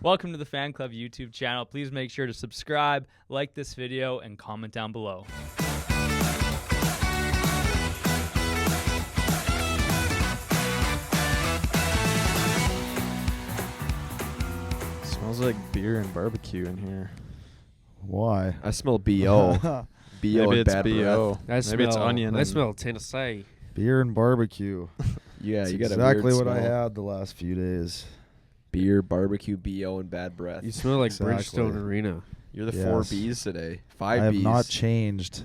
Welcome to the Fan Club YouTube channel. Please make sure to subscribe, like this video, and comment down below. Smells like beer and barbecue in here. Why? I smell B.O. B.O. Maybe and it's bad B.O. breath. Maybe it's onion. I smell Tennessee. Beer and barbecue. Yeah, That's you got exactly a weird what I smell. had the last few days. Beer, barbecue, B.O. and bad breath. You smell like Exactly. Bridgestone Arena. You're the Yes. 4 B's today. 5 I have B's. not changed.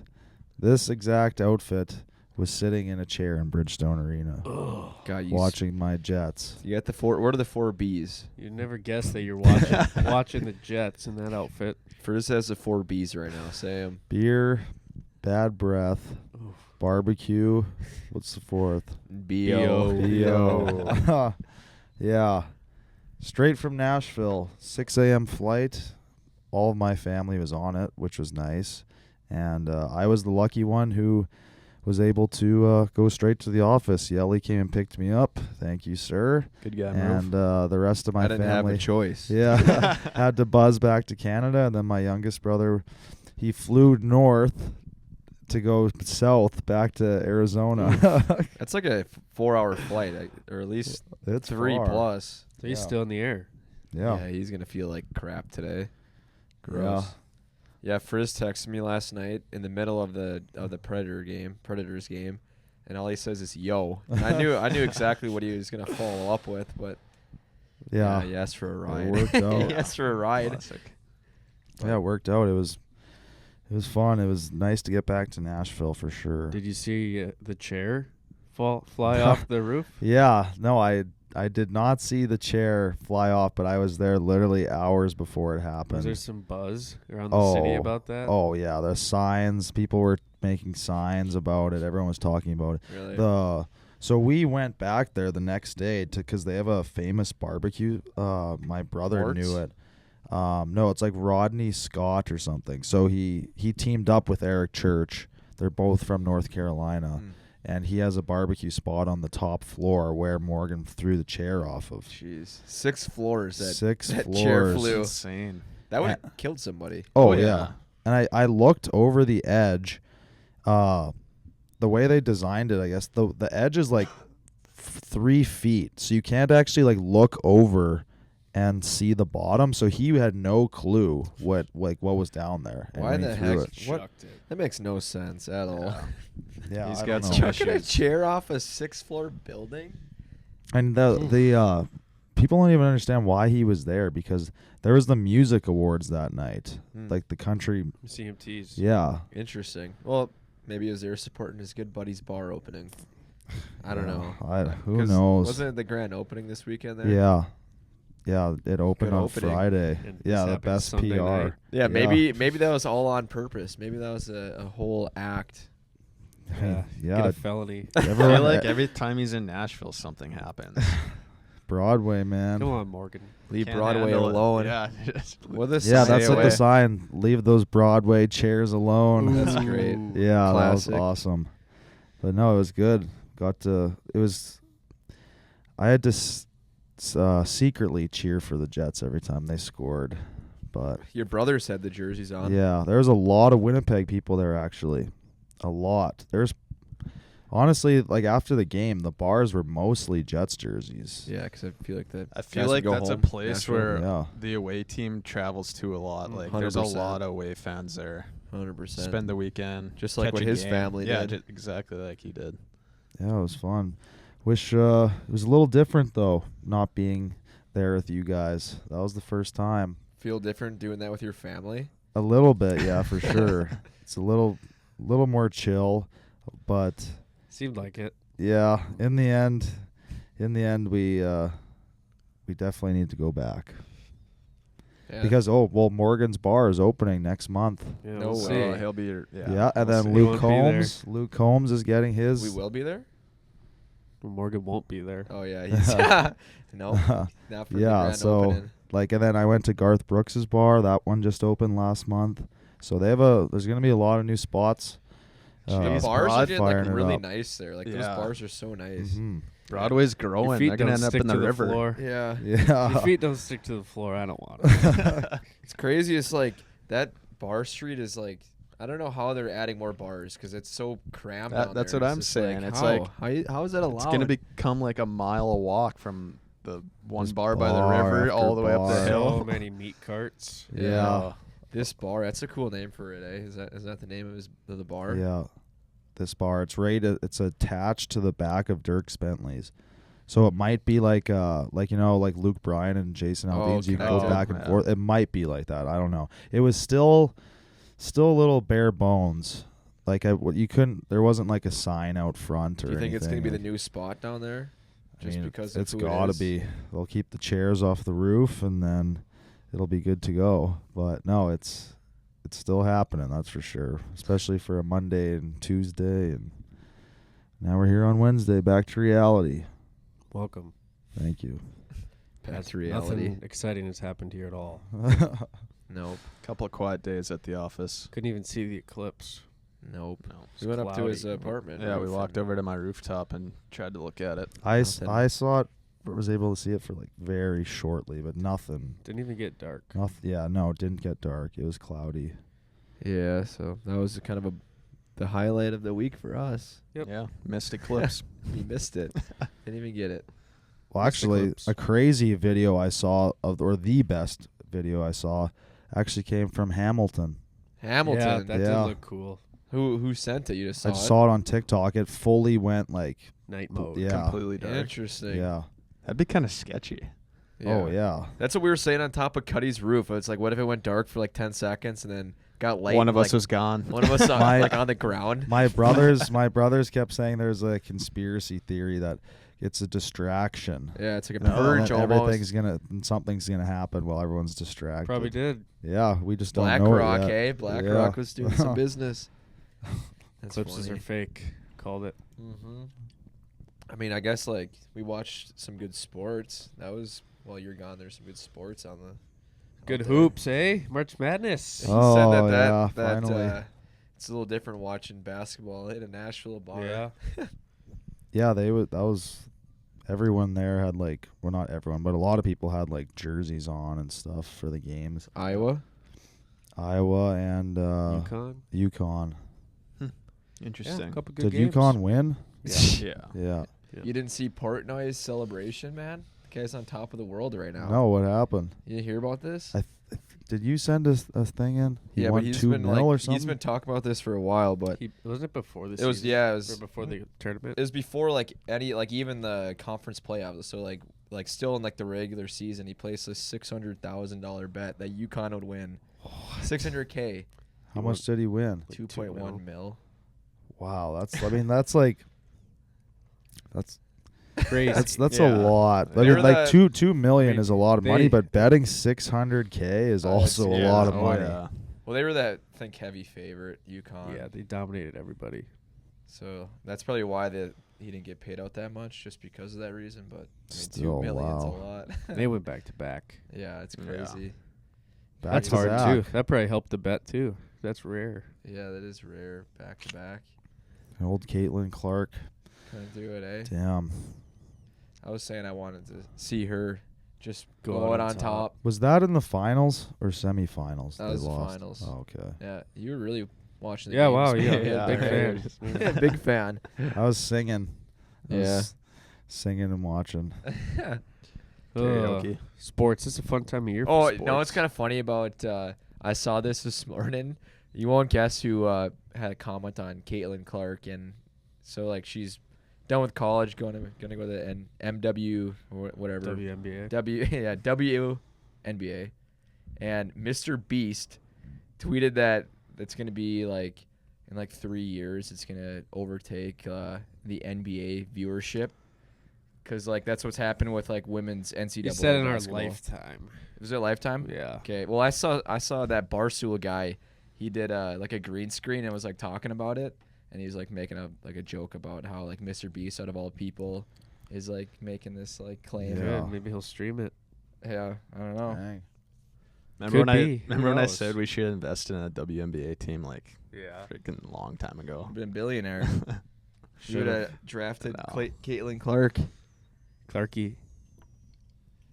This exact outfit was sitting in a chair in Bridgestone Arena God, watching my Jets. You got the 4. What are the 4 B's? You'd never guess that you're watching watching the Jets in that outfit. Frizz has the 4 B's right now. Say 'em. Beer, bad breath, barbecue. What's the fourth? B.O. B.O. Yeah. Straight from Nashville, 6 a.m. flight. All of my family was on it, which was nice. And I was the lucky one who was able to go straight to the office. Yelle came and picked me up. Thank you, sir. Good guy And move. the rest of my I didn't have family. a choice. Yeah. Had to buzz back to Canada. And then my youngest brother, he flew north to go south back to Arizona. That's like a 4-hour flight, or at least It's 3 far. plus. So he's Yeah. still in the air. Yeah. He's going to feel like crap today. Gross. Yeah, Frizz texted me last night in the middle of the Predators game, and all he says is "yo." And I knew exactly what he was gonna follow up with, but Yeah. he asked for a ride. It worked out. He asked for a ride. Classic. Yeah, it worked out. It was fun. It was nice to get back to Nashville for sure. Did you see the chair fly off the roof? Yeah. No, I did not see the chair fly off, but I was there literally hours before it happened. Was there some buzz around the city about that? Oh yeah, the signs. People were making signs about it. Everyone was talking about it. Really? So we went back there the next day because they have a famous barbecue. My brother Mort's? knew it. No, it's like Rodney Scott or something. So he teamed up with Eric Church. They're both from North Carolina. And he has a barbecue spot on the top floor where Morgan threw the chair off of. Jeez, 6 floors. Six that floors. chair flew. Insane. That would have killed somebody. Oh, Oh, yeah. yeah. And I looked over the edge. The way they designed it, I guess, the edge is like 3 feet. So you can't actually like look over and see the bottom. So he had no clue what was down there. And Why when he the threw heck? it. What? That makes no sense at all. Yeah, He's I got don't some know. Chucking a chair off a 6th-floor building? And the people don't even understand why he was there because there was the music awards that night, like the country. CMTs. Yeah, Interesting. Well, maybe he was there supporting his good buddy's bar opening. I don't know. Who 'Cause knows? Wasn't it the grand opening this weekend there? Yeah, it opened Good on opening. Friday. And Yeah, this the happened best Sunday PR. night. Yeah, maybe that was all on purpose. Maybe that was a whole act. Yeah. Yeah. Get a felony. I feel Everyone, like every time he's in Nashville, something happens. Broadway, man. Come on, Morgan. Leave Can't Broadway handle it. alone. Yeah. What a Yeah, that's stay what the away. sign. Leave those Broadway chairs alone. That's great. Yeah, Classic. that was awesome. But no, it was good. I had to secretly cheer for the Jets every time they scored. But Your brothers had the jerseys on. yeah, there was a lot of Winnipeg people there actually. A lot. There's honestly, like after the game, the bars were mostly Jets jerseys. Yeah, because I feel like I feel like that's a place where Yeah. the away team travels to a lot. Like there's a 100%. lot of away fans there. 100%. Spend the weekend, Just like catch what a his game. family yeah, did. exactly like he did. Yeah, it was fun. Wish it was a little different though, not being there with you guys. That was the first time. Feel different doing that with your family? A little bit, yeah, for sure. It's a little more chill, but Seemed like it. yeah, in the end we definitely need to go back. Yeah. Because Morgan's bar is opening next month. Yeah, No we'll way. see. He'll be. Yeah, and we'll then see. Luke won't be there. Luke Combs is getting his. we will be there? Morgan won't be there. Oh, yeah. He's no. Not for the Yeah, grand so opening. and then I went to Garth Brooks's bar. That one just opened last month. So there's going to be a lot of new spots. The Jeez, bars are getting firing like it really up. nice there. Like those Yeah. bars are so nice. Mhm. Broadway's Your growing. feet They're gonna don't end up stick in to the river. floor. Yeah. Yeah. Your feet don't stick to the floor. I don't want it. It's crazy. It's like that bar street is like, I don't know how they're adding more bars because it's so cramped down That's there. what It's I'm just saying. Like, It's how? like how is that allowed? It's gonna become like a mile a walk from the one Just bar by the bar river after all the way up the bar. hill. So many meat carts. Yeah. This bar, that's a cool name for it, eh? Is that the name of the bar? Yeah. This bar, it's attached to the back of Dirk Bentley's. So it might be like like Luke Bryan and Jason Aldean's. You can go connected. back and Yeah. forth. It might be like that. I don't know. It was still a little bare bones. Like you couldn't. There wasn't like a sign out front or Do you think anything. it's gonna be the Like, new spot down there? I Just mean, because of it's who it gotta is? be. They'll keep the chairs off the roof and then it'll be good to go. But no, it's still happening. That's for sure. Especially for a Monday and Tuesday, and now we're here on Wednesday. Back to reality. Welcome. Thank you. That's reality. Nothing exciting has happened here at all. Nope. Couple of quiet days at the office. Couldn't even see the eclipse. Nope. No. We went up to his cloudy. apartment. Yeah, we roof walked and- over to my rooftop and tried to look at it. I Nothing. saw it. Was able to see it for like very shortly, but nothing. Didn't even get dark. Nothing. Yeah, no, it didn't get dark. It was cloudy. Yeah, so that was kind of the highlight of the week for us. Yep. Yeah, missed eclipse. We missed it. Didn't even get it. Well, Missed actually, eclipse. a crazy video I saw or the best video I saw, actually came from Hamilton. Hamilton. Yeah, that Yeah. did look cool. Who sent it? You just saw I just saw it on TikTok. It fully went like, Night mode. yeah, Completely dark. Interesting. yeah. That'd be kind of sketchy. Oh yeah. That's what we were saying on top of Cuddy's roof. It's like, what if it went dark for like 10 seconds and then got light? One of like, us was gone. one of us My- like on the ground. My brothers kept saying there's a conspiracy theory that it's a distraction. Yeah, it's like a And purge then almost. something's gonna happen while everyone's distracted. Probably did. Yeah, we just don't Black know Rock, it yet. eh? Black Yeah. Rock was doing some business. That's Eclipses funny. are fake. Called it. Mm-hmm. I mean, I guess like we watched some good sports. That was while you're gone. There's some good sports on the Good out there. hoops, eh? March Madness. He Oh, said yeah, that finally. it's a little different watching basketball in a Nashville bar. Yeah. Yeah, that was everyone there had like, well, not everyone, but a lot of people had like jerseys on and stuff for the games. Iowa. Iowa and UConn. UConn. Interesting. Yeah, a couple good Did games. UConn win? Yeah. Yeah. Yeah. You didn't see Portnoy's celebration, man? The guy's on top of the world right now. No, what happened? You didn't hear about this? Did you send a thing in? He yeah, won but he's 2-0 been or like something? he's been talking about this for a while, but Wasn't it before the it was season? yeah, it Or was before the tournament? it was before like even the conference playoffs. So like still in like the regular season, he placed a $600,000 bet that UConn would win. $600K, How much did he win? Like 2.1 mil. Wow, that's like that's Crazy. that's Yeah. a lot. I They mean, were like the- 2 million is a lot of money, they- but betting 600K is also a Yeah. lot of Oh, money. yeah. Well, they were that I think heavy favorite, UConn. Yeah, they dominated everybody. So that's probably why he didn't get paid out that much, just because of that reason. But I mean, Still, 2 million's wow. a lot. They went back to back. Yeah, it's Yeah. crazy. Back That's to hard back. too. That probably helped the bet too. That's rare. Yeah, that is rare. Back to back. Old Caitlin Clark. Couldn't do it, eh? Damn. I was saying I wanted to see her just Go go out out on on top. Was that in the finals or semifinals? That they was the lost? finals. Oh, okay. Yeah, you were really watching the Yeah, games. wow, yeah, Yeah, big right. fan. Big fan. I was singing. I Yeah. was singing and watching. Karaoke. Sports. It's a fun time of year. Oh, for no, sports. it's kind of funny about. I saw this morning. You won't guess who had a comment on Caitlin Clark, and so like she's done with college, gonna go to the MW or whatever. WNBA. WNBA, and Mr. Beast tweeted that it's gonna be like in like 3 years it's gonna overtake the NBA viewership, because like that's what's happened with like women's NCAA. You said in our basketball. lifetime. Was it Lifetime? Yeah. Okay. Well, I saw that Barstool guy. He did like a green screen and was like talking about it, and he's like making a joke about how like Mr. Beast, out of all people, is like making this like claim. Yeah. Good. Maybe he'll stream it. Yeah, I don't know. Dang. Remember when be. Who I knows? said we should invest in a WNBA team like Yeah. freaking long time ago? Been billionaire. Should Should've. have drafted No. Caitlin Clark. Clarkie.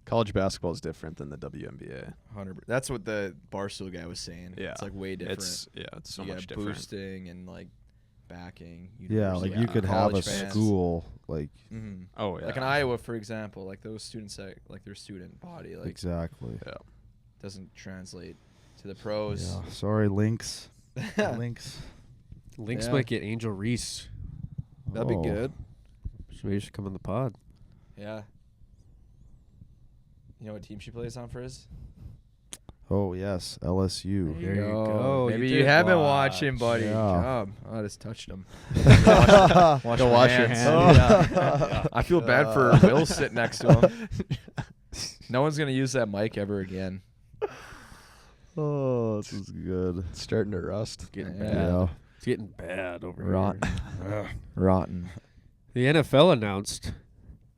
College basketball is different than the WNBA. 100%. That's what the Barstool guy was saying. Yeah. It's like way different. It's so you much got different. boosting and like backing. Yeah, like you could have a college fans. school like Mm-hmm. Oh yeah. Like in Iowa, for example, like those students that like their student body like exactly. Yeah. doesn't translate to the pros. Yeah. Sorry, Lynx. Lynx. Lynx Yeah. might get Angel Reese. That'd be Oh. good. So maybe she should come on the pod. Yeah. You know what team she plays on, Frizz? Oh yes, LSU. There you go. Maybe You you did have been watch. watching, buddy. Yeah. Good job. Oh, I just touched him. Go my wash your hands. hands. Yeah. I feel bad for Will sitting next to him. No one's going to use that mic ever again. Oh, this is good. It's starting to rust. Getting Yeah. bad. Yeah. It's getting bad over Rotten. here. Rotten. The NFL announced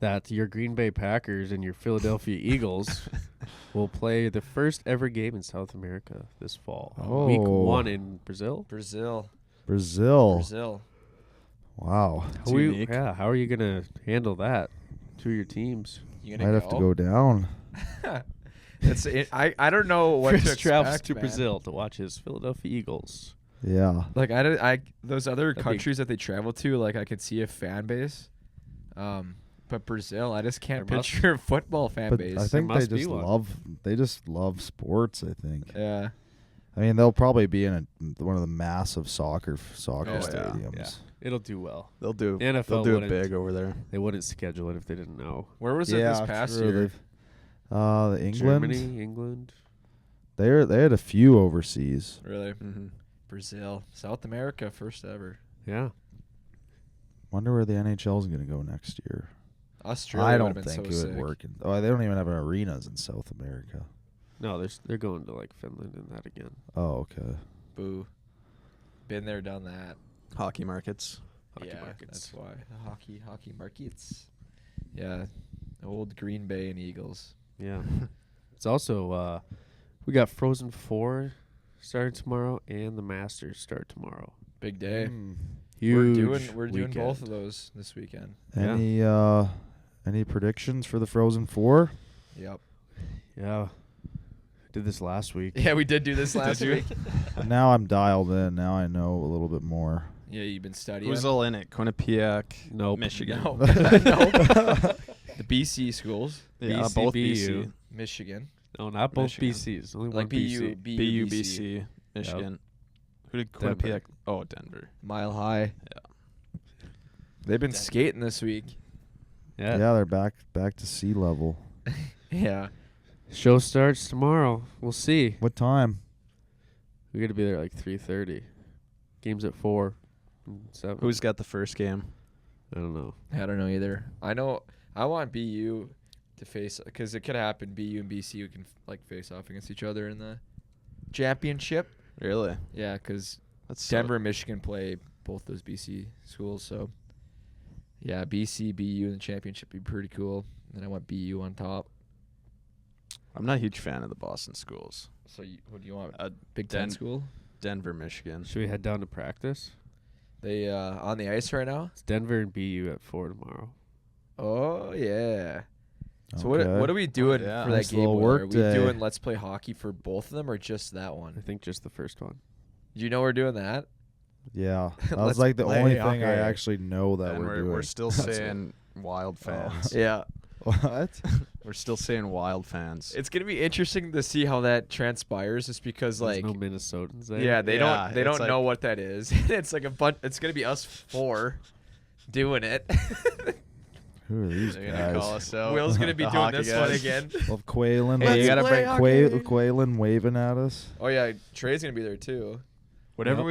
that your Green Bay Packers and your Philadelphia Eagles will play the first ever game in South America this fall. Week Oh. 1 in Brazil. Brazil. Brazil. Wow. How are you going to handle that? 2 of your teams. You Might going have to go down. I don't know what to Chris travels expect, to man. Brazil to watch his Philadelphia Eagles. Yeah. Like those other That'd be- countries that they travel to, like I could see a fan base. But Brazil, I just can't There must- picture a football fan But base. I think they must be just one. love sports, I think. Yeah. I mean, they'll probably be in one of the massive soccer Oh, yeah. stadiums. Yeah. It'll do well. They'll do. The NFL They'll do it wouldn't- big over there. They wouldn't schedule it if they didn't know. Where was it this past true. year? The England. Germany, England. They had a few overseas. Really? Mm-hmm. Brazil, South America, first ever. Yeah. Wonder where the NHL is going to go next year. Australia. I would've don't been think so it would sick. work. They don't even have arenas in South America. No, they're going to like Finland and that again. Oh, okay. Boo. Been there, done that. Hockey markets. Hockey yeah, markets. that's why. The hockey markets. Yeah, old Green Bay and Eagles. Yeah. It's also we got Frozen 4 starting tomorrow and the Masters start tomorrow. Big day. Hmm. Huge We're doing both weekend. of those this weekend. Yeah. Any predictions for the Frozen 4? Yep. Yeah. Did this last week. Yeah, we did do this last week. Now I'm dialed in. Now I know a little bit more. Yeah, you've been studying. Who's all in it? Quinnipiac. Nope. Michigan. No. The BC schools. Yeah, BC, both BU. BC. Michigan. No, not both Michigan. BCs. Only one Like BC. BU, BC. Michigan. Who did Denver. Quinnipiac? Oh, Denver. Mile High. Yeah. They've been skating this week. Yeah. Yeah, they're back to sea level. Yeah. Show starts tomorrow. We'll see. What time? We got to be there like 3:30. Game's at 4. 7. Who's got the first game? I don't know. I don't know either. I know I want BU to face, because it could happen. BU and BC can like face off against each other in the championship. Really? Yeah, because That's Denver and Michigan play both those BC schools. So yeah, BC, BU in the championship would be pretty cool. And I want BU on top. I'm not a huge fan of the Boston schools. So what do you want? Uh, Big Ten school? Denver, Michigan. Should we head down to practice? They on the ice right now? It's Denver and BU at 4 tomorrow. Oh yeah. So Okay. what are we doing yeah. for Nice that game? little Will? work Are we day. doing Let's Play Hockey for both of them or just that I one? think just the first one. Do you know we're doing that? Yeah, that Let's was like the play only hockey. thing I actually know that And we're doing. we're still That's saying wild fans. Yeah. What? We're still saying wild fans. It's gonna be interesting to see how that transpires, just because There's like no Minnesotans there. yeah, they Yeah, don't it's know like- what that is. It's like a bunch. It's gonna be us 4 doing it. Who are these They're gonna call guys? us out. Will's gonna be The doing hockey this one guys. again. Well, Quaylen, Hey, you gotta play bring hockey. Quaylen waving at us. Oh yeah, Trey's gonna be there too. Whatever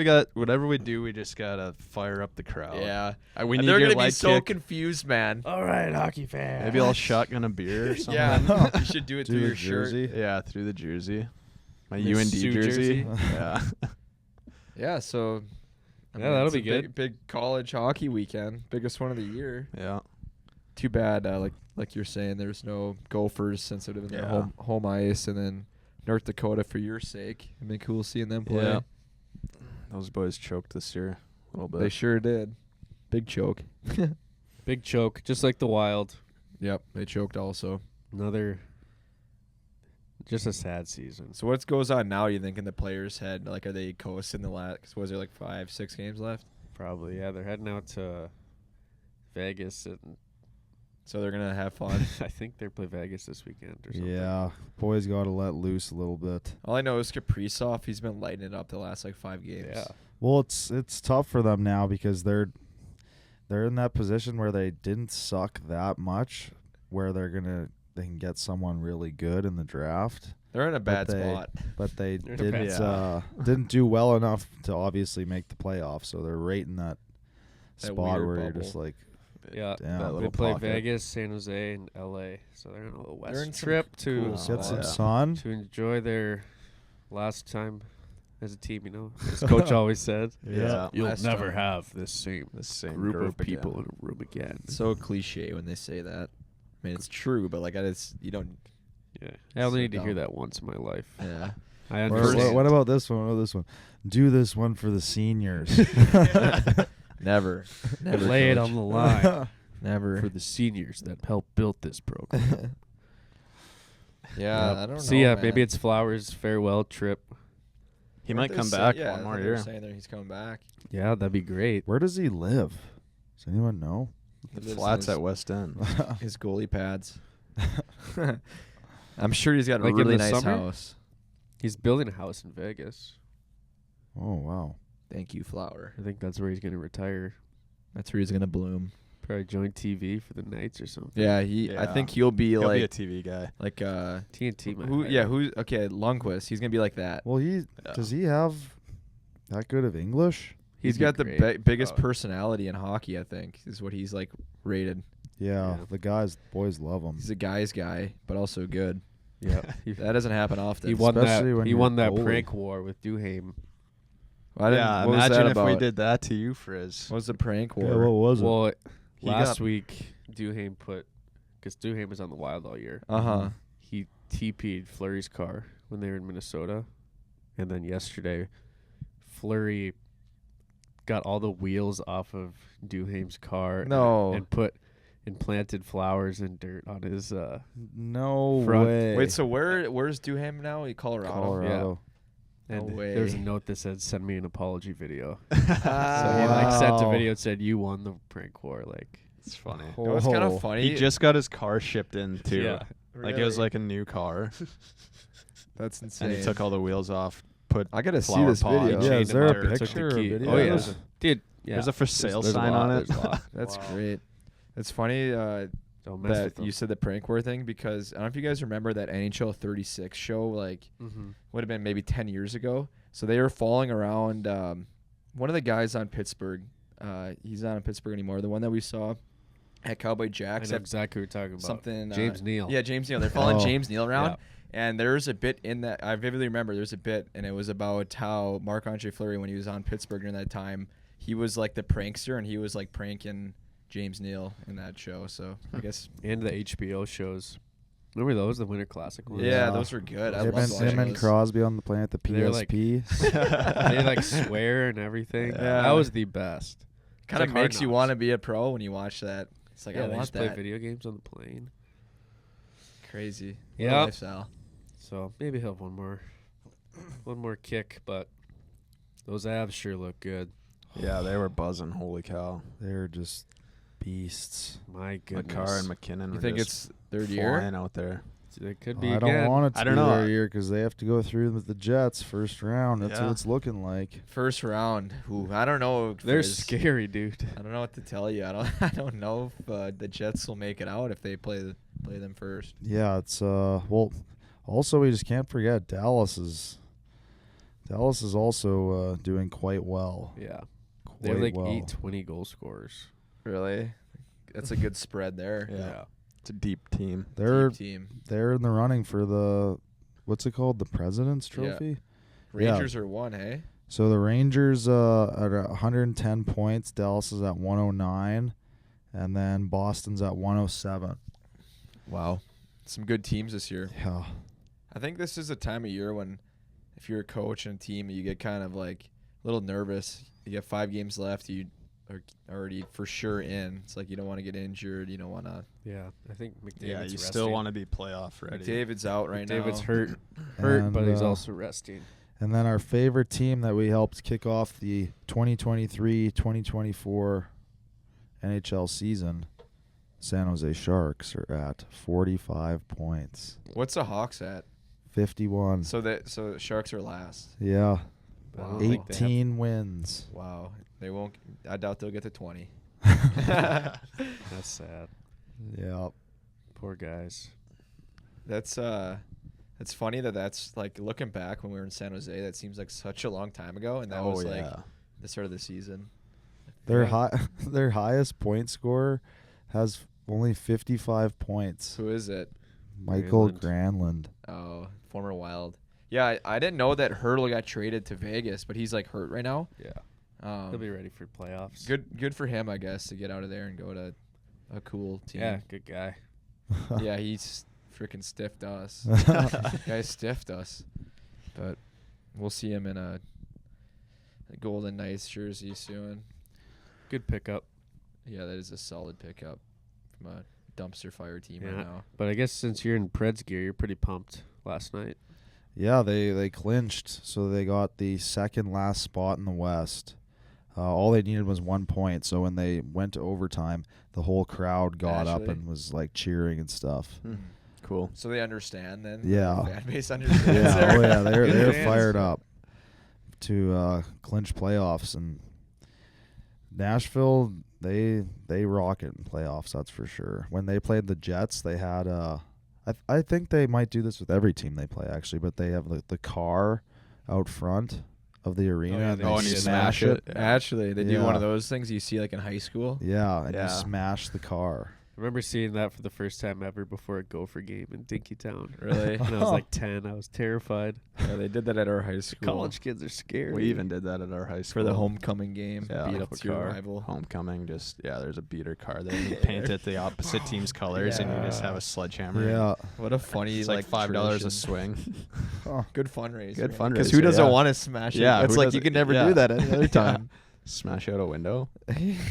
we do, we just gotta fire up the crowd. Yeah, We and need they're your gonna be leg so kick. confused, man. All right, hockey fans. Maybe I'll shotgun a beer or something. Yeah, you should do it Do through the your shirt. jersey. Yeah, through the jersey. My The UND Sioux jersey. jersey? Yeah. Yeah, so Yeah, that'll it's be a good. Big college hockey weekend, biggest one of the year. Yeah. Too bad, like you're saying, there's no Gophers since it would have been their Yeah. home ice, and then North Dakota for your sake. It'd been cool seeing them play. Yeah. Those boys choked this year a little bit. They sure did. Big choke. Big choke, just like the Wild. Yep, they choked also. Another, just a sad season. So what goes on now, you think, in the players' head? Like, are they coasting the last, was there like 5-6 games left? Probably, yeah. They're heading out to Vegas, and So they're going to have fun. I think they play Vegas this weekend or something. Yeah, boys got to let loose a little bit. All I know is Kaprizov, he's been lighting it up the last like 5 games. Yeah. Well, it's tough for them now because they're in that position where they didn't suck that much, where they can get someone really good in the draft. They're in a bad spot. But they They're in a bad didn't do well enough to obviously make the playoffs. So they're right in that spot weird where you're bubble. just like, Yeah, damn, that they little play pocket. Vegas, San Jose, and LA. So they're on a little They're in west some trip to cool get spots. some Yeah. sun. to enjoy their last time as a team. You know, as coach always said, Yeah. you'll Last never time. have this same The same group of again. people in a room again. It's so cliche when they say that. I mean, it's true, but like, you don't. Yeah, I only So need to hear dumb. that once in my life. Yeah. I Or understand. what about this one? What about this one? Do this one for the seniors. Never. Never. Lay it coach. on the line Never. for the seniors that helped build this program. Yeah, Yep. I don't know. So yeah, man. maybe it's Flowers' farewell trip. He Weren't might they come say- back yeah, one I more thought they were year. saying that he's coming back. Yeah, that'd be great. Where does he live? Does anyone know? He The lives in flats his- at West End. his goalie pads. I'm sure he's got Like a in really the nice summer? house. He's building a house in Vegas. Oh wow. Thank you, Flower. I think that's where he's gonna retire. That's where he's gonna bloom. Probably join TV for the Knights or something. Yeah, I Yeah. think he'll be He'll like be a TV guy. TNT. might who? hire Yeah, him. who? Okay, Lundqvist. He's gonna be like that. Well, does he have that good of English? He's He'd be got the great. biggest Oh. personality in hockey. I think is what he's like rated. Yeah, Yeah. the boys love him. He's a guy's guy, but also good. Yeah, That doesn't happen often. he won Especially that. when He you're won that goalie. prank war with Duhaime. I didn't- Yeah, what was imagine that if we about? did that to you, Frizz. What was the prank war? Yeah, what was it? Well, He last got- week Duhaime because Duhaime was on the Wild all year. Uh-huh. He TP'd Fleury's car when they were in Minnesota, and then yesterday, Fleury got all the wheels off of Duhaime's car. No. and planted flowers and dirt on his. No Front. way. Wait, so where's Duhaime now? Colorado. Colorado. And No way. there was a note that said, "Send me an apology video." Ah. So he like sent a Wow. video that said, "You won the prank war." Like, It's funny. You know what's kind Oh. of funny? He just got his car shipped in too. yeah, Like it was like a new car, That's insane. and he took all the wheels off. Put I gotta see flower this pot. video. Yeah, chained is him there up a and took the picture or key. video? Oh yeah, There's a- dude. Yeah, There's a for sale there's a sign lot, on it. there's a lot. That's Wow. great. It's funny Don't mess with that you said the prank war thing because I don't know if you guys remember that NHL 36 show like them. would have been maybe 10 years ago. So they were following around one of the guys on Pittsburgh. He's not in Pittsburgh anymore. The one that we saw at Cowboy I Jack's. know exactly what you're talking about. Something James Neal. Yeah, James Neal. They're following Oh. James Neal around. Yeah. And there's a bit in that I vividly remember. There's a bit, and it was about how Marc-Andre Fleury, when he was on Pittsburgh during that time, he was like the prankster, and he was like pranking James Neal in that show. So I guess And the HBO shows. Remember those, the Winter Classic ones? yeah, Yeah. those were good. I Him loved watching and those. Crosby on the plane at the They're like- PSP. They like swear and everything. Yeah. That was the best. Kind of like Hard makes you Knocks. want to be a pro when you watch that. It's like Yeah, I they want just play that. video games on the plane. Crazy. What a Yeah. lifestyle. So maybe he'll have one more kick, but those abs sure look good. Yeah, they were buzzing. Holy cow! They're just beasts. My goodness. McCarr and McKinnon. You were think just it's third year? flying out there? It could be I again. don't want it to I be don't know. their year because they have to go through with the Jets first round. That's Yeah. what it's looking like. First round. Ooh, I don't know. if They're there's- scary, dude. I don't know what to tell you. I don't know if the Jets will make it out if they play them first. Yeah, it's well. Also, we just can't forget Dallas is also doing quite well. Yeah. They have Quite like well. 8 20 goal scorers. Really? That's a good spread there. Yeah. It's a deep team. They're Deep team. they're in the running for the what's it called, the President's Yeah. Trophy. Rangers are one, hey? So the Rangers at 110 points, Dallas is at 109, and then Boston's at 107. Wow. Some good teams this year. Yeah. I think this is a time of year when if you're a coach and a team, you get kind of like a little nervous. You get 5 games left. You are already for sure in. It's like you don't want to get injured. You don't want to. Yeah, I think McDavid's Yeah, you resting. still want to be playoff ready. David's out right now. David's hurt, And, but he's also resting. And then our favorite team that we helped kick off the 2023-2024 NHL season, San Jose Sharks, are at 45 points. What's the Hawks at? 51. So the Sharks are last. Yeah. But I don't think they have- 18 wins. Wow. They won't. I doubt they'll get to 20. That's sad. Yeah. Poor guys. That's funny that's like looking back when we were in San Jose. That seems like such a long time ago, and that was like the start of the season. Their Yeah. their highest point scorer has only 55 points. Who is it? Michael Granlund. Granlund. Oh, former Wild. Yeah, I didn't know that Hurdle got traded to Vegas, but he's like hurt right now. Yeah. He'll be ready for playoffs. Good for him, I guess, to get out of there and go to a cool team. Yeah, good guy. Yeah, he's freaking stiffed us. Guy stiffed us. But we'll see him in a Golden Knights jersey soon. Good pickup. Yeah, that is a solid pickup from a dumpster fire team Yeah. right now. But I guess since you're in Preds gear, you're pretty pumped last night. Yeah, they clinched, so they got the second last spot in the West. All they needed was 1 point, so when they went to overtime, the whole crowd got up Actually. and was like cheering and stuff. Cool. So they understand then? Yeah. The fan base understands. Yeah, there. oh yeah, they're Good fans. fired up to clinch playoffs, and Nashville they rock it in playoffs, that's for sure. When they played the Jets, they had I think they might do this with every team they play actually, but they have the car out front of the arena yeah, and they they and you smash smash it. it. Actually, they do Yeah. one of those things you see like in high school. Yeah, and Yeah. you smash the car. I remember seeing that for the first time ever before a Gopher game in Dinkytown. Really? When I was like 10, I was terrified. Yeah, they did that at our high school. College kids are scared. We even did that at our high school. For the homecoming game. Yeah. Beat up What's your car? rival. Homecoming, there's a beater car there, and you paint it the opposite team's colors, and you just have a sledgehammer. Yeah. What a funny It's like $5 a tradition. swing. Good fundraiser. Good Because fundraiser, who doesn't yeah. want to smash it? Yeah, It's who like you doesn't- can never yeah. do that any other time. Smash out a window.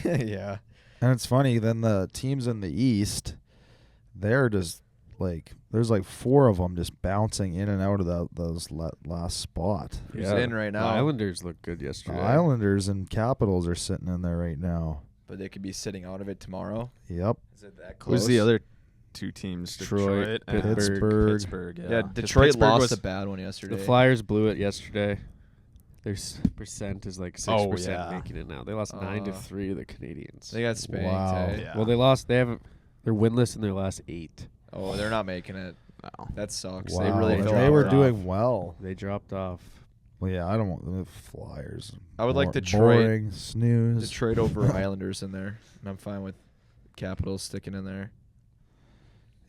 Yeah. And it's funny, then the teams in the East, they're just like, there's like 4 of them just bouncing in and out of those last spot. Who's in right The now? Islanders look good The yesterday. Islanders and Capitals are sitting in there right now. But they could be sitting out of it tomorrow. Yep. Is it that close? Who's the other two teams? Detroit, and Pittsburgh. Pittsburgh. Yeah, 'Cause Detroit Pittsburgh lost was a bad one yesterday. The Flyers blew it yesterday. Their percent is like 6% yeah. making it now. They lost 9-3 to the Canadians. They got spanked. Wow. eh? Yeah. Well, they're winless in their last 8. Oh, they're not making it. No. That sucks. Wow. They really and fell they off. were doing well. They dropped off. Well, yeah, I don't want the Flyers. I would like Detroit. Boring, snooze. Detroit over Islanders in there. And I'm fine with Capitals sticking in there.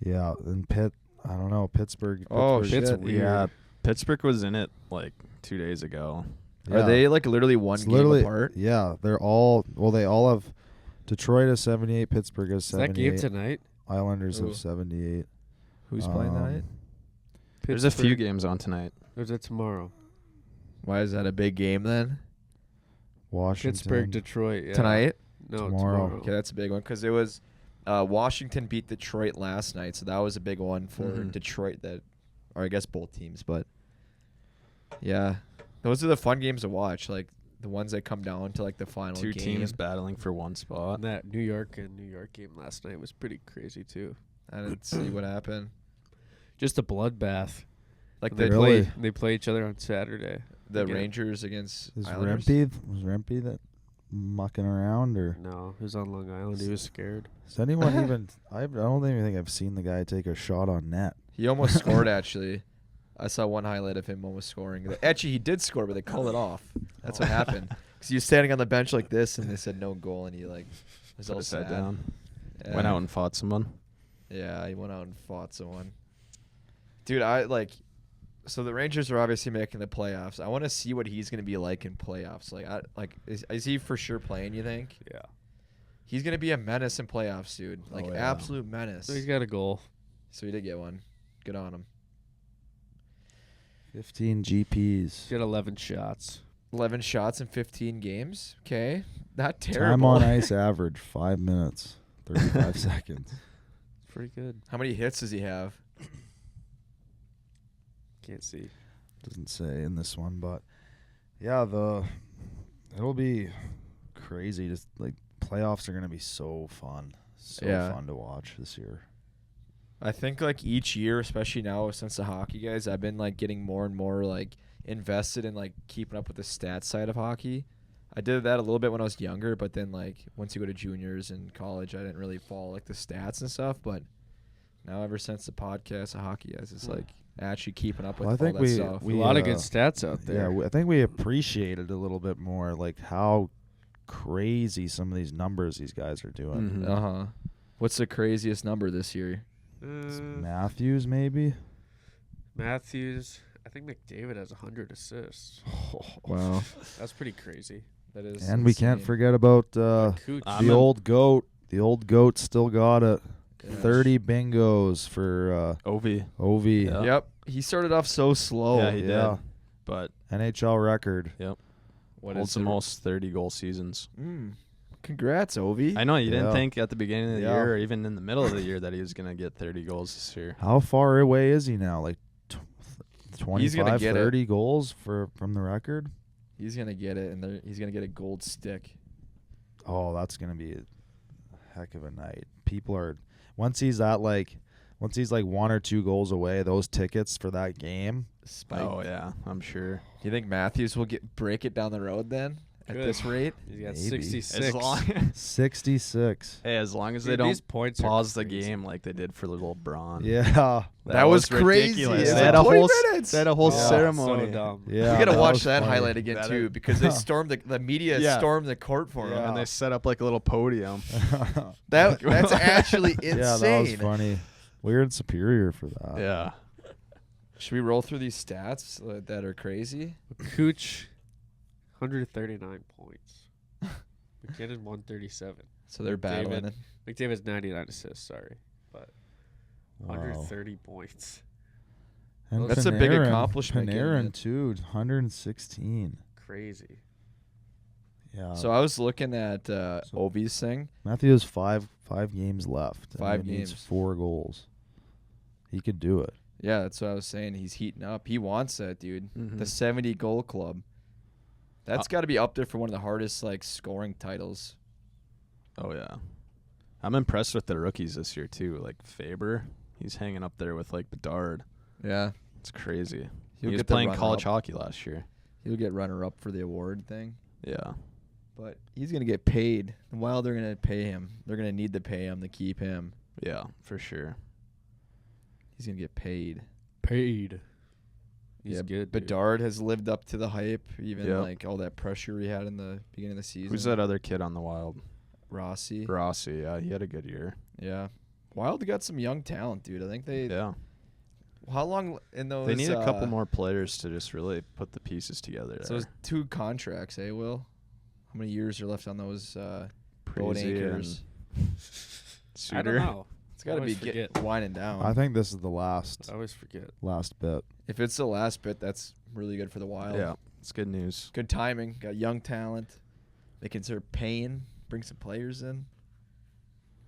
Yeah, and I don't know, Pittsburgh. Oh, Pittsburgh- shit. weird. Yeah, Pittsburgh was in it like 2 days ago. Yeah. Are they like literally one It's game literally apart? Yeah, they all have. Detroit has 78, Pittsburgh has Is that game 78. tonight? Islanders Ooh. have 78. Who's playing tonight? There's a few Pittsburgh- games on tonight. Or is it tomorrow? Why is that a big game then? Washington. Pittsburgh, Detroit. Yeah. Tonight? No, Tomorrow. tomorrow. Okay, that's a big one because it was Washington beat Detroit last night, so that was a big one for Mhm. Detroit. Or I guess both teams, but yeah, those are the fun games to watch. Like the ones that come down to like the final Two game. teams battling for one spot. And that New York game last night was pretty crazy too. I didn't see what happened. Just a bloodbath. Like They the Really? They play each other on Saturday. the Again. Rangers against Is Islanders. Rempe that mucking around, or No, he was on Long Island. He was scared. is anyone even? I don't even think I've seen the guy take a shot on net. He almost scored actually. I saw one highlight of him almost scoring. Actually, he did score, but they called it off. That's what happened. Because he was standing on the bench like this, and they said no goal, and he like was Put all his head sad. down. Yeah. Went out and fought someone. Yeah, he went out and fought someone. Dude, so the Rangers are obviously making the playoffs. I want to see what he's going to be like in playoffs. Is he for sure playing, you think? Yeah. He's going to be a menace in playoffs, dude. Like, Oh, yeah. absolute menace. So he's got a goal. So he did get one. Good on him. 15 He's GPs. got 11 shots. 11 shots in 15 games. Okay. Not terrible. Time on ice average 5 minutes, 35 seconds. Pretty good. How many hits does he have? Can't see. Doesn't say in this one, but yeah, it'll be crazy. Just like playoffs are gonna be so fun, fun to watch this year. I think like each year, especially now since the hockey guys, I've been like getting more and more like invested in like keeping up with the stats side of hockey. I did that a little bit when I was younger, but then like once you go to juniors and college, I didn't really follow like the stats and stuff. But now ever since the podcast of hockey guys, it's like actually keeping up with Well, I think all that stuff. A lot of good stats out there. Yeah, I think we appreciate it a little bit more, like how crazy some of these numbers these guys are doing. Mm-hmm. What's the craziest number this year? Mathews, maybe. Matthews. I think McDavid has 100 assists. Wow, That's pretty crazy. that is. And we can't insane. forget about Cooch. the old goat. The old goat still got it. Yeah. 30 bingos for Ovi. Ovi. Yeah. Yep, he started off so slow. Yeah, he did. But NHL record. What holds is the it? most 30-goal seasons. Congrats, Ovi. I know you Yeah. didn't think at the beginning of the Yeah. year or even in the middle of the year that he was going to get 30 goals this year. How far away is he now? Like 25, get it. 30 goals from the record? He's gonna get it, and he's gonna get a gold stick. Oh, that's going to be a heck of a night. People are once he's like 1 or 2 goals away, those tickets for that game. Spike. Oh, yeah, I'm sure. Do you think Mathews will break it down the road then at Good. this rate? He's got Maybe. 66. As long, 66. hey, as long as Dude, they these don't points are pause the crazy. game like they did for little Braun. Yeah. That was crazy. ridiculous. Yeah. They had a 20 whole minutes. They had a whole Yeah. ceremony. So dumb. Yeah. We gotta watch was that funny. highlight again That too, is- because they stormed the media Yeah. stormed the court for Yeah. him. And they set up like a little podium. That's actually insane. Yeah, that was funny. We were in Superior for that. Yeah. Should we roll through these stats that are crazy? Cooch, 139 points. McKinnon, 137. So they're battling it. McDavid's 99 assists, sorry. But Wow. 130 points. And That's a big Panarin- accomplishment, getting Panarin it. too, 116. Crazy. Yeah. So I was looking at Ovi's thing. Matthews five games left. and 5 he needs games. 4 goals. He could do it. Yeah, that's what I was saying. He's heating up. He wants that, dude. Mhm. The 70 goal club. That's got to be up there for one of the hardest like scoring titles. Oh, yeah. I'm impressed with the rookies this year, too. Like Faber, he's hanging up there with like Bedard. Yeah, It's crazy. he'll He was get the playing college runner-up. hockey last year. He'll get runner up for the award thing. Yeah. But he's gonna get paid. And while they're gonna pay him, they're gonna need to pay him to keep him. Yeah, for sure. He's gonna get paid. Paid. He's Yeah, good. dude. Bedard has lived up to the hype, even Yep. like all that pressure he had in the beginning of the season. Who's that other kid on the Wild? Rossi. Rossi. Yeah, he had a good year. Yeah. Wild got some young talent, dude. I think they. Yeah. How long in those? They need a couple more players to just really put the pieces together. So those 2 contracts, eh, Will? How many years are left on those boat Crazy anchors? I Suitor. don't know. It's got to be winding down. I think this is the last I always forget. bit. If it's the last bit, that's really good for the Wild. Yeah, it's good news. Good timing. Got young talent. They can start paying, bring some players in.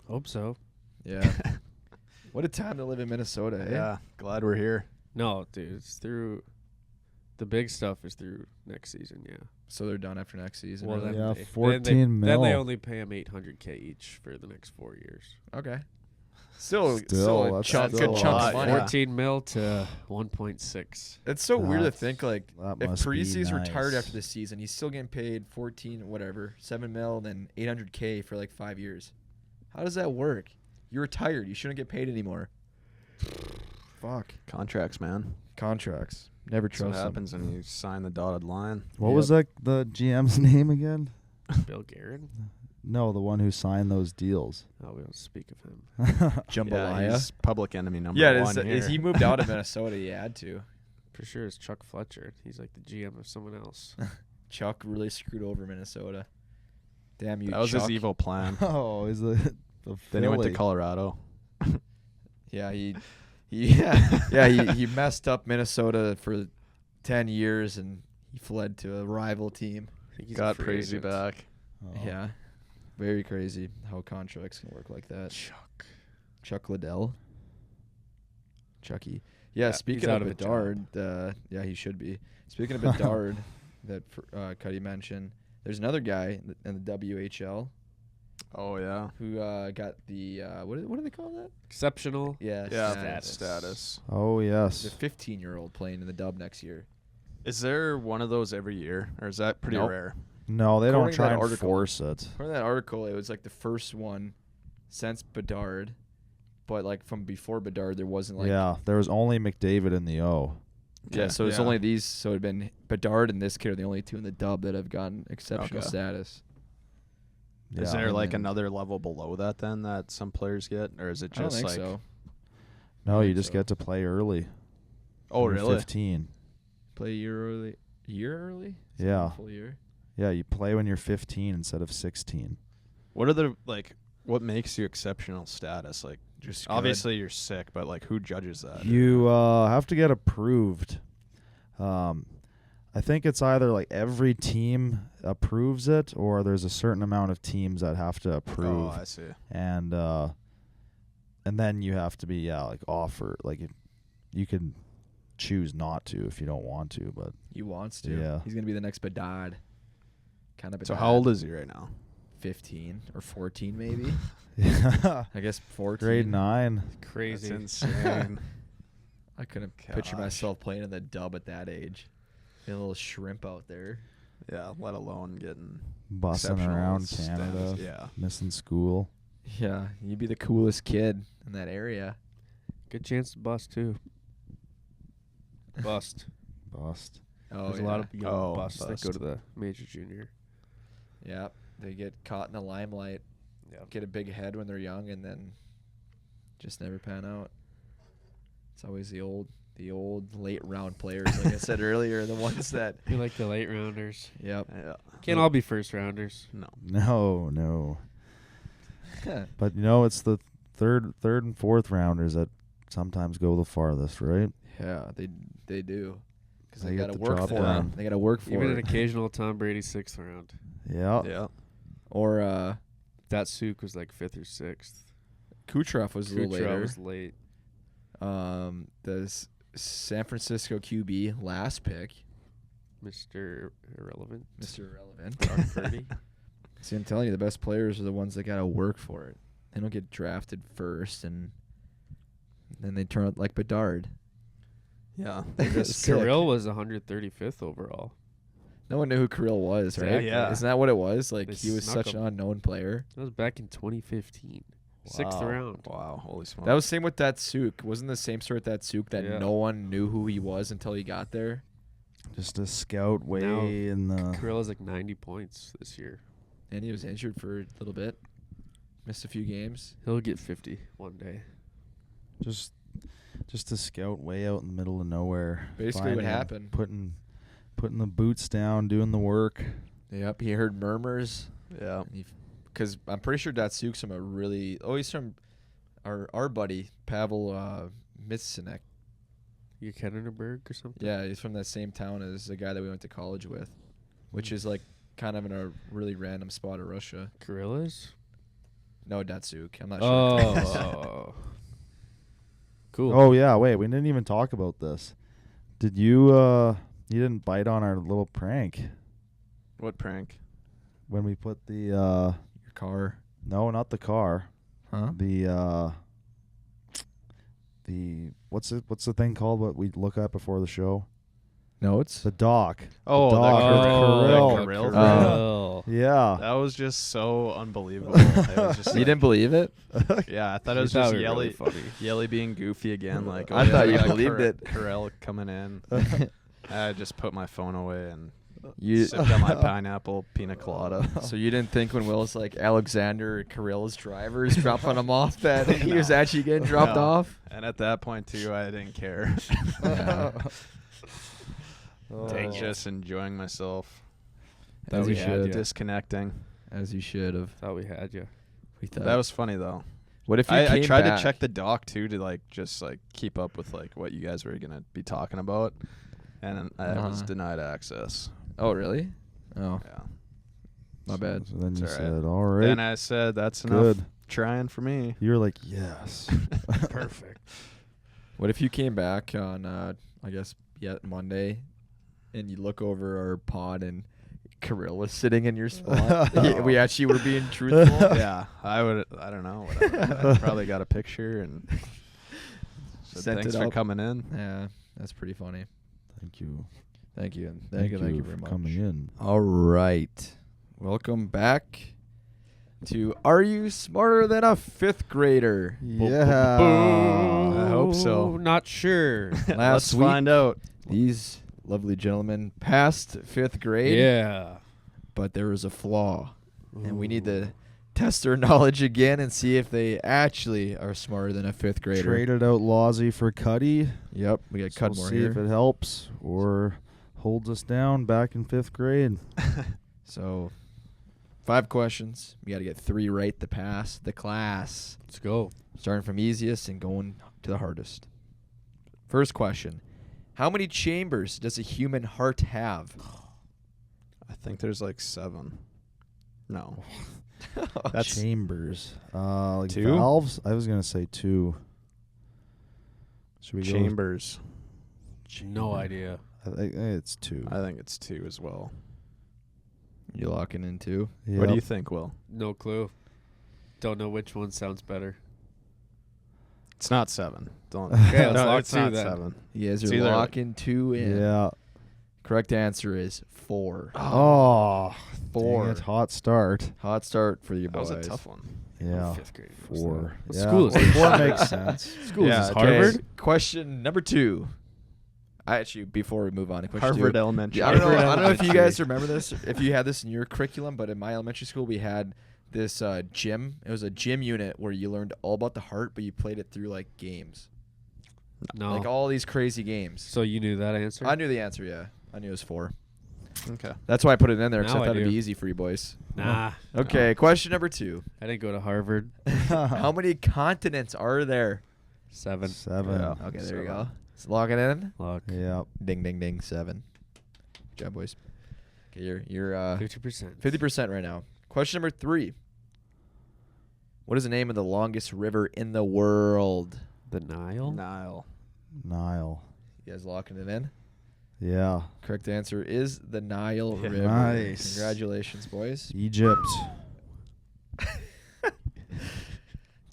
Hope so. Yeah. What a time to live in Minnesota, eh? Yeah, glad we're here. No, dude, it's through. The big stuff is through next season, yeah. So they're done after next season. Well, really? then Yeah, they- 14 Then they mil. only pay him $800K each for the next 4 years. Okay. Still Still, a that's chunk, still good a chunk lot, of money. yeah. 14 mil to 1.6. It's so weird to That's- think like that if must be Parisi's retired nice. after this season, he's still getting paid 14 whatever, 7 mil, then 800K for like 5 years. How does that work? You're retired. You shouldn't get paid anymore. Fuck. Contracts, man. Contracts. Never That's what trust them. happens when you sign the dotted line. What was the GM's name again? Bill Guerin? No, the one who signed those deals. Oh, we don't speak of him. Yeah, Jambalaya. he's public enemy number Yeah, one is here. he moved out of Minnesota? He had to. For sure, it's Chuck Fletcher. He's like the GM of someone else. Chuck really screwed over Minnesota. Damn you, That was Chuck. his evil plan. Oh, is the Then he went to Philly. Colorado. Yeah, he messed up Minnesota for 10 years, and He fled to a rival team. I think he's a Got free crazy agent. back. Oh. Yeah. Very crazy how contracts can work like that. Chuck Liddell. Chucky. Yeah, Yeah, speaking he's of out of a Bedard, yeah, he should be. Speaking of Bedard, that Cuddy mentioned, there's another guy in the WHL Oh yeah. who got the what do they call that? Exceptional. Yeah, Yeah. Status. Status. Oh, yes. The 15-year-old playing in the Dub next year. Is there one of those every year, or is that pretty Nope. rare? No, they don't According to try that and article- force it. According to that article, it was like the first one since Bedard, but like from before Bedard, there wasn't like Yeah, there was only McDavid in the O. Yeah, Okay. so it's only these. So it'd been Bedard and this kid are the only two in the Dub that have gotten exceptional Okay. status. Is Yeah. there like and- another level below that then that some players get, or is it I don't just think like? so. No, I you think just so. get to play early. Oh when you're really? 15. Play a year early. Year early? Is it Yeah. a full year. Yeah, you play when you're 15 instead of 16. What are the like? What makes you exceptional status? Like, Just obviously you're sick, but like, who judges that? You have to get approved. I think it's either like every team approves it, or there's a certain amount of teams that have to approve, Oh, I see. and then you have to be like offer like you can choose not to if you don't want to, but He wants to. Yeah. He's gonna be the next Bedard. Kind of. So how old is he right now? 15 or 14 maybe? yeah, I guess 14. grade 9. Crazy. That's insane. I couldn't picture Gosh. myself playing in the Dub at that age. Being a little shrimp out there. Yeah, let alone getting Bussing exceptional around status. Canada, Yeah. missing school. Yeah, you'd be the coolest kid in that area. Good chance to bust too. Bust. Bust. Oh, There's yeah. a lot of young Oh, busts that bust. go to the major junior. Yeah, they get caught in the limelight, Yeah. get a big head when they're young, and then just never pan out. It's always the old late round players, like I said earlier, the ones that. You like the late rounders. Yep. Yeah. Can't all be first rounders. No. No. But it's the third and fourth rounders that sometimes go the farthest, right? Yeah, they do. Because They they get got to the work job for done. it. They got to work for Even an it. occasional Tom Brady 6th round. Yeah. Yeah. Or That Suk was like 5th or 6th. Kucherov was a little Kucherov later. was late. The San Francisco QB last pick, Mr. Irrelevant. Mr. Irrelevant. Brock Purdy. See, I'm telling you, the best players are the ones that got to work for it. They don't get drafted first, and then they turn out like Bedard. Yeah. Sick. Kirill was 135th overall. No one knew who Kirill was, right? Exactly. Yeah. Isn't that what it was? Like, They he was snuck such him. an unknown player. That was back in 2015. 6th Wow. round. Wow. Holy smokes. That was same with that Suk. Wasn't the same story with that Suk that Yeah. no one knew who he was until he got there? Just a scout way Now, in the. Kirill has like 90 points this year. And he was injured for a little bit. Missed a few games. He'll get 50 one day. Just a scout way out in the middle of nowhere. Basically what Finding, happened. Putting the boots down, doing the work. Yep, he heard murmurs. Yeah. Because I'm pretty sure that Suk's from a really... Oh, he's from our buddy, Pavel Mitsenek. Yekaterinburg or something? Yeah, he's from that same town as the guy that we went to college with, which is like kind of in a really random spot of Russia. Kirill is? No, Datsuk. I'm not sure. Oh. Cool. Oh yeah, wait, we didn't even talk about this. Did you you didn't bite on our little prank What prank? when we put the Your car. no, not the car. Huh? The what's the thing called what we look at before the show? Notes? The dock. Oh, the the dock. Kirill. Kirill. Kirill Kirill. Yeah. That was just so unbelievable. It was just You didn't believe it? Yeah, I thought it We was thought just we were really Yelle, funny. Yelle being goofy again. Like, I thought we you got believed it. Kirill coming in. I just put my phone away and You sipped on my pineapple pina colada. So you didn't think when Will's like Alexander Kirill's drivers dropping him off that he was actually getting dropped No. off? And at that point too, I didn't care. Yeah. I was just enjoying myself, As we you had should. ya. disconnecting. As you should have. Thought we had you. We thought. That was funny though. What if you I came tried back? to check the doc too to like just like keep up with like what you guys were gonna be talking about. and I was denied access. Oh, really? Oh, Yeah. my bad. So then you It's all said, right. all right. Then I said, that's Good. enough trying for me. You were like, yes. Perfect. What if you came back on, I guess, Monday, and you look over our pod and Kirill was sitting in your spot? We actually were being truthful. Yeah, I don't know. Whatever. I probably got a picture and said, Sent thanks it for up. coming in. Yeah, that's pretty funny. Thank you. Thank you. And Thank thank you for very much. coming in. All right. Welcome back to Are You Smarter Than a Fifth Grader? Yeah. I hope so. Not sure. Last Let's week, find out. these lovely gentlemen passed fifth grade, Yeah. but there was a flaw. And we need to test their knowledge again and see if they actually are smarter than a fifth grader. Traded out Lawsy for Cuddy. Yep, we got So Cud we'll more see here. if it helps or holds us down back in 5th grade. So, 5 questions. We got to get 3 right to pass the class. Let's go. Starting from easiest and going to the hardest. First question. How many chambers does a human heart have? I think there's like 7. No. That's Chambers. Like 2? valves? I was going to say 2. Should we chambers. No idea. go? I think it's 2. I think it's 2 as well. You locking in 2? What do you Yep. think, Will? No clue. Don't know which one sounds better. It's not 7. Don't. Okay, let's no, lock it's 2 not then. 7. You guys It's are either- locking 2 in. Yeah. Correct answer is 4. Oh, 4. dang it, hot start. Hot start for you That boys. was a tough one. Yeah. 5th grade. What's 4. that? What Yeah. school is well, this? 4 makes sense. School Yeah, is this okay. Harvard? Question number 2. Actually, before we move on to question Harvard 2. Elementary. I don't know. Harvard I don't know if you Elementary. guys remember this, if you had this in your curriculum, but in my elementary school we had this gym. It was a gym unit where you learned all about the heart, but you played it through like games, No. like all these crazy games. So you knew that answer? I knew the answer. Yeah, I knew it was 4. Okay. That's why I put it in there because I Now I thought it'd do. be easy for you boys. Nah. Okay, question number 2. I didn't go to Harvard. How many continents are there? 7. 7. Yeah. Okay, there you 7. go. Let's lock it in. Lock. Yep. Ding, ding, ding. 7. Good job, boys. Okay, you're 50%. 50% right now. Question number 3. What is the name of the longest river in the world? The Nile? Nile. Nile. You guys locking it in? Yeah. Correct answer is the Nile Yeah. River. Nice. Congratulations, boys. Egypt.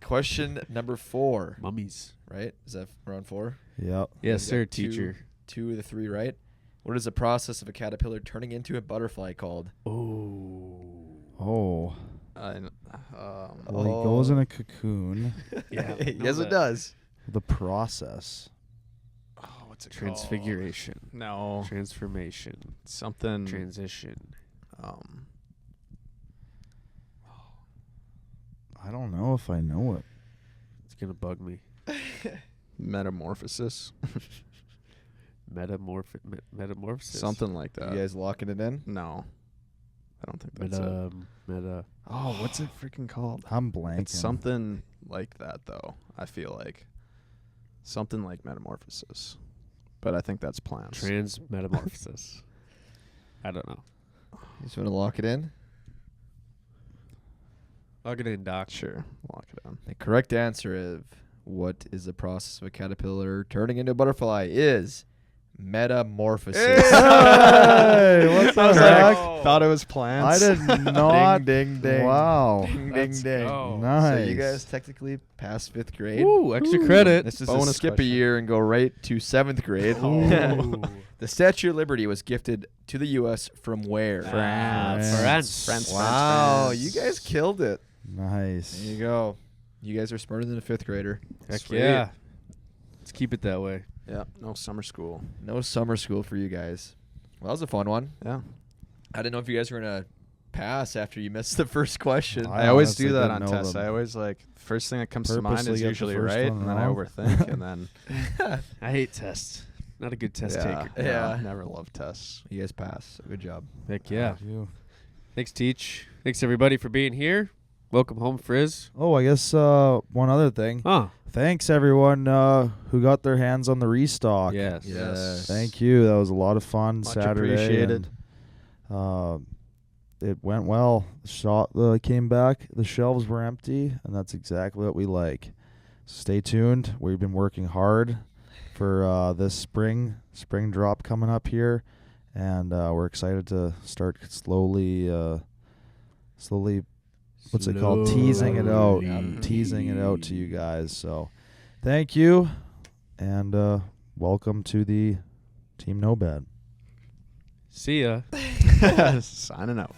Question number 4. Mummies. Right? Is that round 4? Yep. Yes, You sir, got two. teacher. 2 of the 3 right. What is the process of a caterpillar turning into a butterfly called? Oh. Oh. Well, he goes in a cocoon. Yeah. Yes, it does. The process. Oh, what's it Transfiguration. called? No. Transformation. Something. Transition. I don't know if I know it. It's going to bug me. Metamorphosis. Metamorphosis. Something like that. You guys locking it in? No. I don't think that's it. Meta. Oh, what's it freaking called? I'm blanking. It's something like that, though. I feel like something like metamorphosis, but I think that's plants. Metamorphosis. I don't know. You just want to lock it in? Log it in, Doc. Sure, lock it in. The correct answer of what is the process of a caterpillar turning into a butterfly is metamorphosis. Hey, what I was the like, heck? thought it was I plants. did not. Ding, ding, ding. Wow. Ding, ding, Let's ding. go. Nice. So you guys technically passed 5th grade. Ooh, extra credit. This is Bonus to skip question. a year and go right to 7th grade. Ooh. The Statue of Liberty was gifted to the U.S. from where? France. France. Wow, France. you guys killed it. Nice. There you go. You guys are smarter than a 5th grader. Heck Sweet. yeah. Let's keep it that way. Yeah, no summer school. No summer school for you guys. Well, that was a fun one. Yeah, I didn't know if you guys were going to pass after you missed the first question. I I always honestly do that didn't on know tests. them. I always like first thing that comes to mind Purposely is get the usually first right, one and then I wrong. overthink, and then I hate tests. Not a good test yeah, taker. Yeah. never love tests. You guys pass. Good job. Heck yeah. You. Thanks, Teach. Thanks, everybody, for being here. Welcome home, Frizz. Oh, I guess one other thing. Oh, thanks everyone who got their hands on the restock. Yes. Yes. Thank you. That was a lot of fun Much Saturday. appreciated. And, it went well. The shot came back. The shelves were empty, and that's exactly what we like. Stay tuned. We've been working hard for this spring drop coming up here, and we're excited to start slowly. What's it called? Teasing it out. Teasing it out to you guys. So, thank you, and welcome to the Team No Bad. See ya. Signing out.